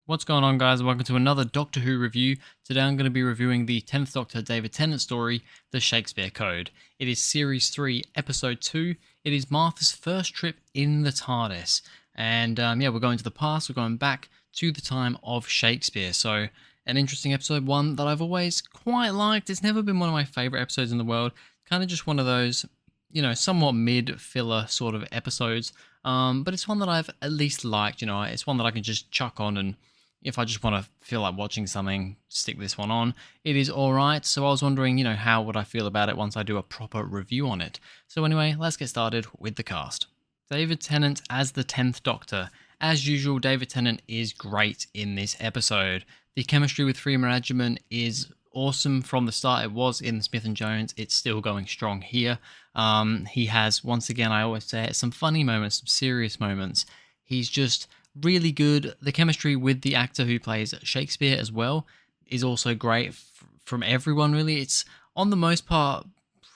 What's going on, guys? Welcome to another Doctor Who review. Today I'm going to be reviewing the 10th Doctor David Tennant story, The Shakespeare Code. It is Series 3, Episode 2. It is Martha's first trip in the TARDIS. And we're going to the past, we're going back to the time of Shakespeare. So, an interesting episode, one that I've always quite liked. It's never been one of my favourite episodes in the world. Kind of just one of those, somewhat mid-filler sort of episodes. But it's one that I've at least liked, it's one that I can just chuck on and if I just want to feel like watching something, stick this one on. It is alright, so I was wondering, how would I feel about it once I do a proper review on it. So anyway, let's get started with the cast. David Tennant as the 10th Doctor. As usual, David Tennant is great in this episode. The chemistry with Freema Agyeman is awesome from the start. It was in Smith and Jones. It's still going strong here. He has, once again, I always say it, some funny moments, some serious moments. He's just really good. The chemistry with the actor who plays Shakespeare as well is also great from everyone, really. It's, on the most part,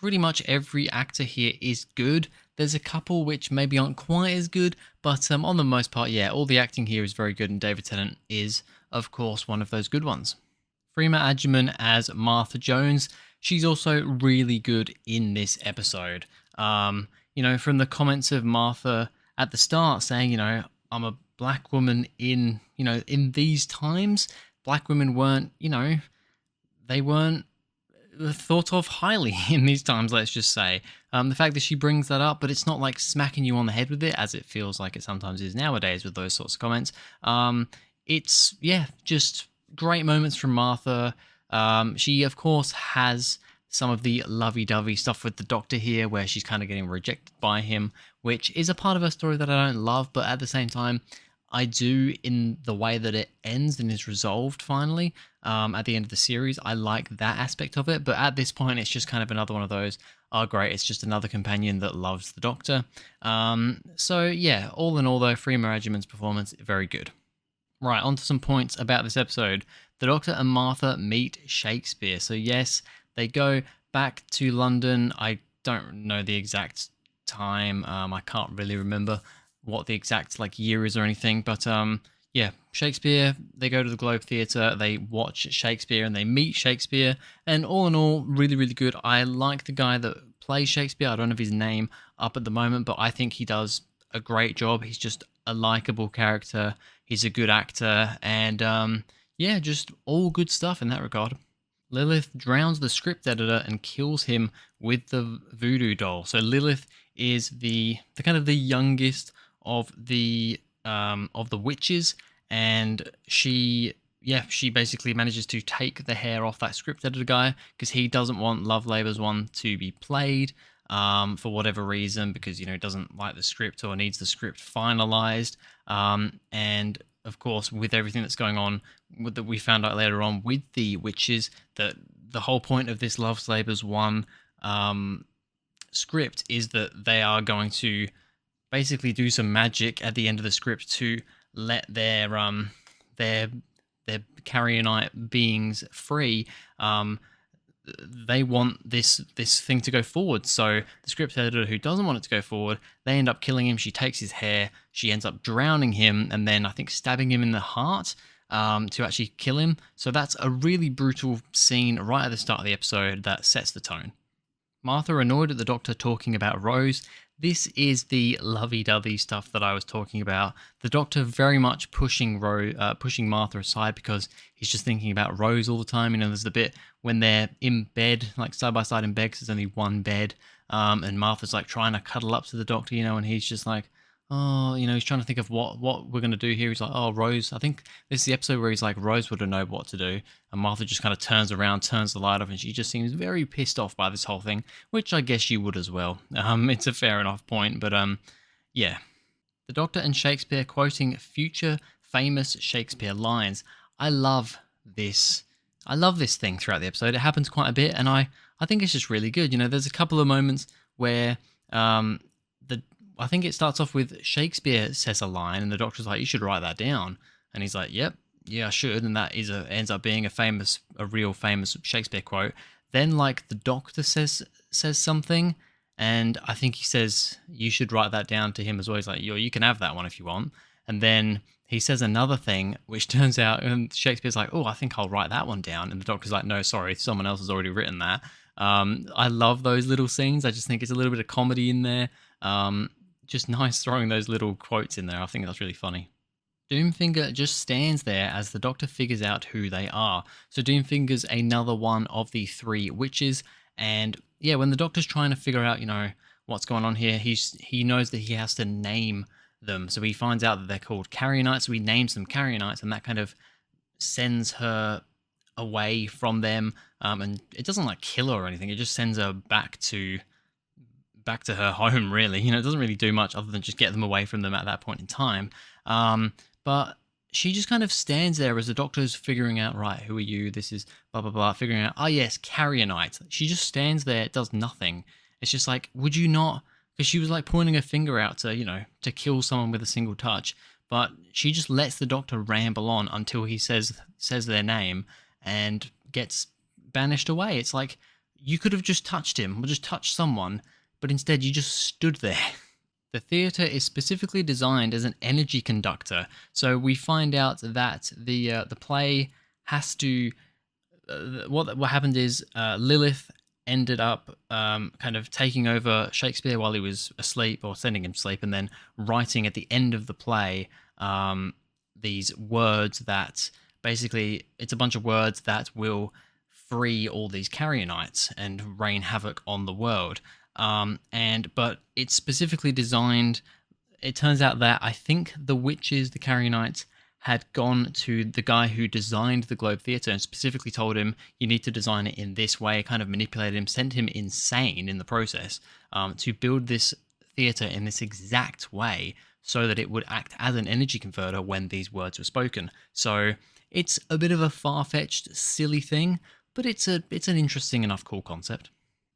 pretty much every actor here is good. There's a couple which maybe aren't quite as good, but on the most part, yeah, all the acting here is very good, and David Tennant is, of course, one of those good ones. Freema Agyeman as Martha Jones. She's also really good in this episode. From the comments of Martha at the start saying, I'm a black woman in these times, black women weren't, they weren't thought of highly in these times, let's just say. The fact that she brings that up, but it's not like smacking you on the head with it, as it feels like it sometimes is nowadays with those sorts of comments. It's, just great moments from Martha. She, of course, has some of the lovey-dovey stuff with the Doctor here, where she's kind of getting rejected by him, which is a part of her story that I don't love, but at the same time, I do in the way that it ends and is resolved finally at the end of the series. I like that aspect of it, but at this point, it's just kind of another one of those, oh great, it's just another companion that loves the Doctor. So yeah, all in all though, Freema Agyeman's performance, very good. Right, on to some points about this episode. The Doctor and Martha meet Shakespeare. So yes, they go back to London. I don't know the exact time. I can't really remember what the exact year is or anything, but Shakespeare, they go to the Globe Theatre, they watch Shakespeare and they meet Shakespeare, and all in all, really, really good. I like the guy that plays Shakespeare. I don't have his name up at the moment, but I think he does a great job. He's just a likable character. He's a good actor, and just all good stuff in that regard. Lilith drowns the script editor and kills him with the voodoo doll. So Lilith is the kind of the youngest of the witches, and she basically manages to take the hair off that script editor guy because he doesn't want Lovelabor's one to be played for whatever reason, because he doesn't like the script or needs the script finalized, and of course with everything that's going on that we found out later on with the witches, that the whole point of this Lovelabor's one script is that they are going to basically do some magic at the end of the script to let their carrionite beings free. They want this thing to go forward. So the script editor who doesn't want it to go forward, they end up killing him. She takes his hair, she ends up drowning him, and then I think stabbing him in the heart to actually kill him. So that's a really brutal scene right at the start of the episode that sets the tone. Martha annoyed at the Doctor talking about Rose. This is the lovey-dovey stuff that I was talking about. The Doctor very much pushing Martha aside because he's just thinking about Rose all the time. There's the bit when they're in bed, like side by side in bed, because there's only one bed, and Martha's trying to cuddle up to the Doctor, and he's just like, oh, he's trying to think of what we're going to do here. He's like, oh, Rose. I think this is the episode where he's like, Rose would have known what to do. And Martha just kind of turns around, turns the light off, and she just seems very pissed off by this whole thing, which I guess you would as well. It's a fair enough point, but yeah. The Doctor and Shakespeare quoting future famous Shakespeare lines. I love this. I love this thing throughout the episode. It happens quite a bit, and I think it's just really good. There's a couple of moments where I think it starts off with Shakespeare says a line and the Doctor's like, you should write that down. And he's like, yep, yeah, I should. And that ends up being a real famous Shakespeare quote. Then the Doctor says something, and I think he says, you should write that down to him as well. He's like, you can have that one if you want. And then he says another thing, which turns out, and Shakespeare's like, oh, I think I'll write that one down. And the doctor's like, no, sorry, someone else has already written that. I love those little scenes. I just think it's a little bit of comedy in there. Just nice throwing those little quotes in there. I think that's really funny. Doomfinger just stands there as the Doctor figures out who they are. So Doomfinger's another one of the three witches, and yeah, when the Doctor's trying to figure out, what's going on here, he knows that he has to name them. So he finds out that they're called Carrionites, so he names them Carrionites, and that kind of sends her away from them. And it doesn't like kill her or anything; it just sends her back to her home. Really, it doesn't really do much other than just get them away from them at that point in time. But she just kind of stands there as the Doctor's figuring out, right, who are you? This is blah, blah, blah, figuring out, oh yes, Carrionites. She just stands there, does nothing. It's just like, would you not? Because she was like pointing her finger out to, to kill someone with a single touch. But she just lets the Doctor ramble on until he says their name and gets banished away. It's like, you could have just touched him or just touched someone, but instead you just stood there. The theatre is specifically designed as an energy conductor, so we find out that the play has to. What happened is Lilith ended up kind of taking over Shakespeare while he was asleep, or sending him to sleep, and then writing at the end of the play these words that basically it's a bunch of words that will free all these Carrionites and rain havoc on the world. But it's specifically designed. It turns out that I think the witches, the Carrionites, had gone to the guy who designed the Globe Theatre and specifically told him, you need to design it in this way, kind of manipulated him, sent him insane in the process, to build this theatre in this exact way so that it would act as an energy converter when these words were spoken. So it's a bit of a far-fetched, silly thing, but it's an interesting enough cool concept.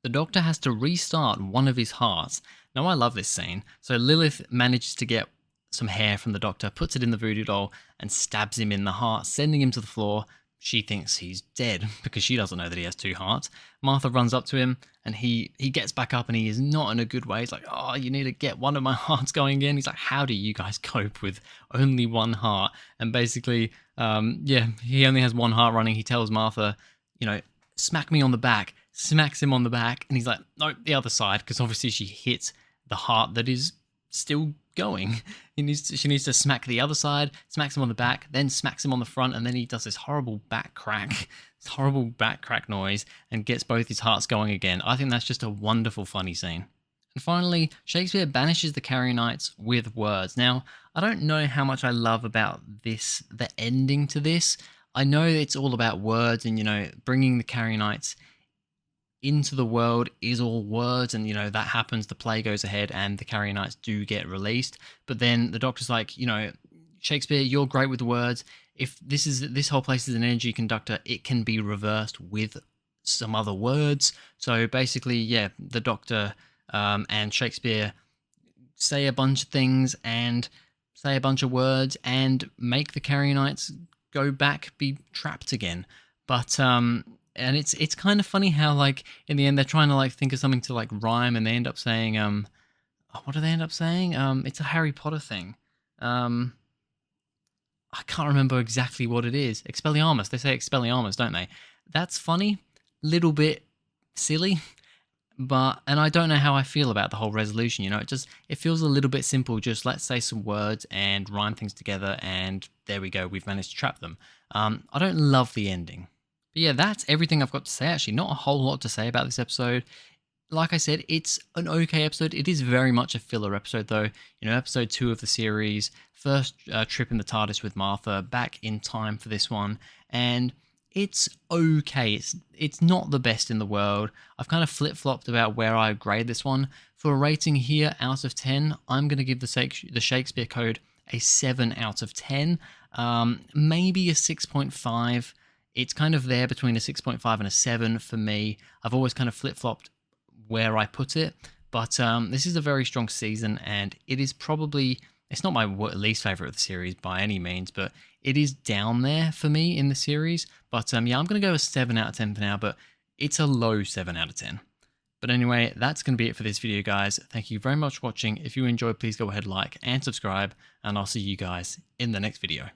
The Doctor has to restart one of his hearts. Now, I love this scene. So Lilith manages to get some hair from the Doctor, puts it in the voodoo doll, and stabs him in the heart, sending him to the floor. She thinks he's dead because she doesn't know that he has two hearts. Martha runs up to him, and he gets back up, and he is not in a good way. He's like, oh, you need to get one of my hearts going again. He's like, how do you guys cope with only one heart? And basically, he only has one heart running. He tells Martha, smack me on the back. Smacks him on the back, and he's like, no, the other side, because obviously she hits the heart that is still going. She needs to smack the other side, smacks him on the back, then smacks him on the front, and then he does this horrible back crack noise, and gets both his hearts going again. I think that's just a wonderful, funny scene. And finally, Shakespeare banishes the Carrionites with words. Now, I don't know how much I love about this, the ending to this. I know it's all about words and, bringing the Carrionites into the world is all words, and that happens, the play goes ahead and the Carrionites do get released. But then the Doctor's like, Shakespeare, you're great with words. If this whole place is an energy conductor, it can be reversed with some other words. So basically, the Doctor and Shakespeare say a bunch of things and say a bunch of words and make the Carrionites go back, be trapped again. But and it's kind of funny how, like, in the end they're trying to like think of something to like rhyme, and they end up saying what do they end up saying? It's a Harry Potter thing. I can't remember exactly what it is. Expelliarmus. They say Expelliarmus, don't they? That's funny, little bit silly, and I don't know how I feel about the whole resolution. It feels a little bit simple. Just let's say some words and rhyme things together, and there we go. We've managed to trap them. I don't love the ending. But yeah, that's everything I've got to say, actually. Not a whole lot to say about this episode. Like I said, it's an okay episode. It is very much a filler episode, though. Episode 2 of the series, first trip in the TARDIS with Martha, back in time for this one. And it's okay. It's not the best in the world. I've kind of flip-flopped about where I grade this one. For a rating here out of 10, I'm going to give the Shakespeare Code a 7 out of 10. Maybe a 6.5. It's kind of there between a 6.5 and a 7 for me. I've always kind of flip-flopped where I put it, but this is a very strong season, and it is probably, it's not my least favourite of the series by any means, but it is down there for me in the series. But I'm going to go a 7 out of 10 for now, but it's a low 7 out of 10. But anyway, that's going to be it for this video, guys. Thank you very much for watching. If you enjoyed, please go ahead, like and subscribe, and I'll see you guys in the next video.